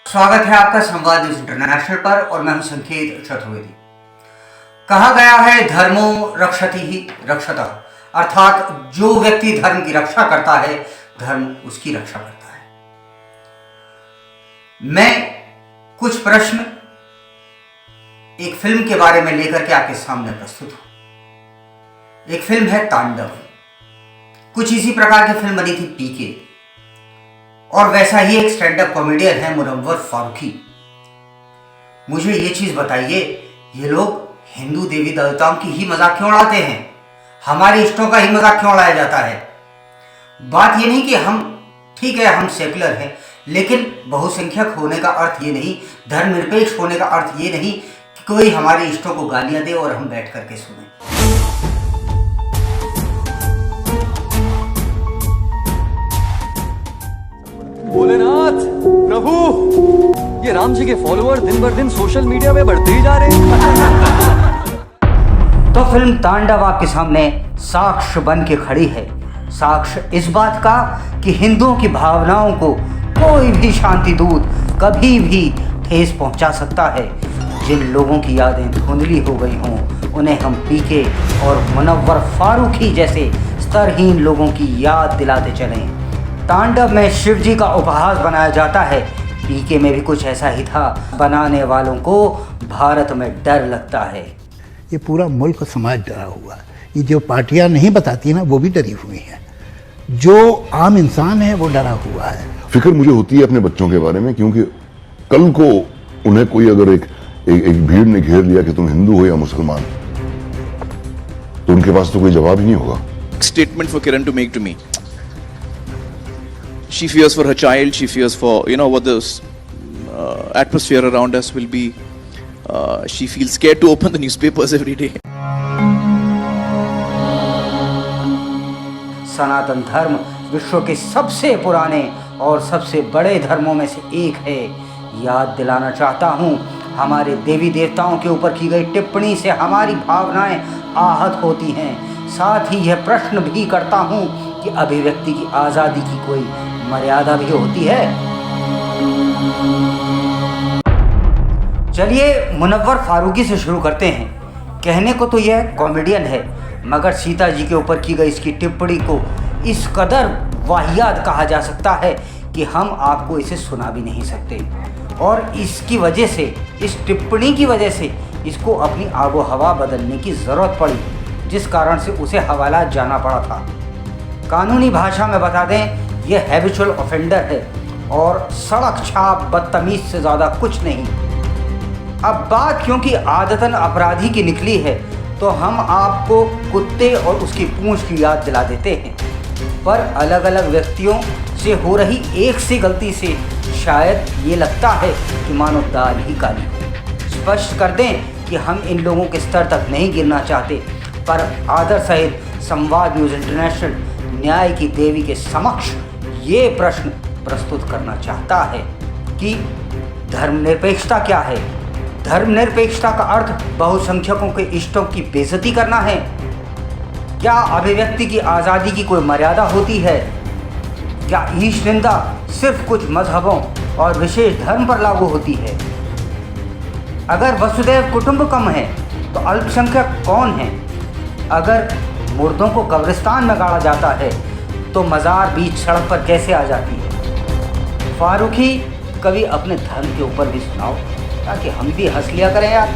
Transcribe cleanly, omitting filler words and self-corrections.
स्वागत है आपका संवाद न्यूज इंटरनेशनल पर और मैं हूं संकेत चतुर्वेदी। कहा गया है धर्मो रक्षति ही रक्षतः, अर्थात जो व्यक्ति धर्म की रक्षा करता है धर्म उसकी रक्षा करता है। मैं कुछ प्रश्न एक फिल्म के बारे में लेकर के आपके सामने प्रस्तुत हूं। एक फिल्म है तांडव। कुछ इसी प्रकार की फिल्म बनी थी पीके, और वैसा ही एक स्टैंड अप कॉमेडियन है मुनव्वर फारूकी। मुझे ये चीज बताइए, ये लोग हिंदू देवी देवताओं की ही मजाक क्यों उड़ाते हैं? हमारे इष्टों का ही मजाक क्यों उड़ाया जाता है? बात ये नहीं कि हम ठीक है, हम सेकुलर हैं, लेकिन बहुसंख्यक होने का अर्थ ये नहीं, धर्मनिरपेक्ष होने का अर्थ ये नहीं कि कोई हमारे इष्टों को गालियां दे और हम बैठ करके सुने। भोलेनाथ प्रभु, ये राम जी के फॉलोअर दिन भर दिन सोशल मीडिया में बढ़ते ही जा रहे हैं। तो फिल्म तांडव आपके सामने साक्ष्य बन के खड़ी है। साक्ष्य इस बात का कि हिंदुओं की भावनाओं को कोई भी शांति दूत कभी भी ठेस पहुंचा सकता है। जिन लोगों की यादें धुंधली हो गई हों उन्हें हम पीके और मुनव्वर फारूकी जैसे स्तरहीन लोगों की याद दिलाते चलें। तांडव में शिव जी का उपहास बनाया जाता है, पीके में भी कुछ ऐसा ही था। बनाने वालों को भारत में डर लगता है। ये पूरा मुल्क समाज डरा हुआ है। ये जो पार्टियां नहीं बताती ना वो भी डरी हुई हैं। जो आम इंसान है वो डरा हुआ है। फिक्र मुझे होती है अपने बच्चों के बारे में, क्योंकि कल को उन्हें कोई अगर एक भीड़ ने घेर लिया कि तुम हिंदू हो या मुसलमान, तो उनके पास तो कोई जवाब ही नहीं होगा। Statement for Kiran to make to me. She fears for her child. She fears for what the atmosphere around us will be. She feels scared to open the newspapers every day. सनातन धर्म विश्व के सबसे पुराने और सबसे बड़े धर्मों में से एक है। याद दिलाना चाहता हूँ, हमारे देवी देवताओं के ऊपर की गई टिप्पणी से हमारी भावनाएं आहत होती हैं। साथ ही यह प्रश्न भी करता हूँ कि अभिव्यक्ति की आज़ादी की कोई मर्यादा भी होती है? चलिए मुनव्वर फारूकी से शुरू करते हैं। कहने को तो यह कॉमेडियन है, मगर सीता जी के ऊपर की गई इसकी टिप्पणी को इस कदर वाहियात कहा जा सकता है कि हम आपको इसे सुना भी नहीं सकते। और इसकी वजह से, इस टिप्पणी की वजह से इसको अपनी आबो हवा बदलने की ज़रूरत पड़ी, जिस कारण से उसे हवालात जाना पड़ा था। कानूनी भाषा में बता दें, यह हैबिचुअल ऑफेंडर है और सड़क छाप बदतमीज से ज़्यादा कुछ नहीं। अब बात क्योंकि आदतन अपराधी की निकली है, तो हम आपको कुत्ते और उसकी पूंछ की याद दिला देते हैं। पर अलग अलग व्यक्तियों से हो रही एक सी गलती से शायद ये लगता है कि मानो दाल ही काली हो। स्पष्ट कर दें कि हम इन लोगों के स्तर तक नहीं गिरना चाहते, पर आदर सहित संवाद न्यूज़ इंटरनेशनल न्याय की देवी के समक्ष ये प्रश्न प्रस्तुत करना चाहता है कि धर्मनिरपेक्षता क्या है? धर्मनिरपेक्षता का अर्थ बहुसंख्यकों के इष्टों की बेइज्जती करना है? क्या अभिव्यक्ति की आज़ादी की कोई मर्यादा होती है? क्या ईश निंदा सिर्फ कुछ मजहबों और विशेष धर्म पर लागू होती है? अगर वसुदैव कुटुंबकम है तो अल्पसंख्यक कौन है? अगर मुर्दों को कब्रिस्तान में गाड़ा जाता है तो मज़ार बीच सड़क पर कैसे आ जाती है? फारूकी, कभी अपने धर्म के ऊपर भी सुनाओ ताकि हम भी हंस लिया करें यार।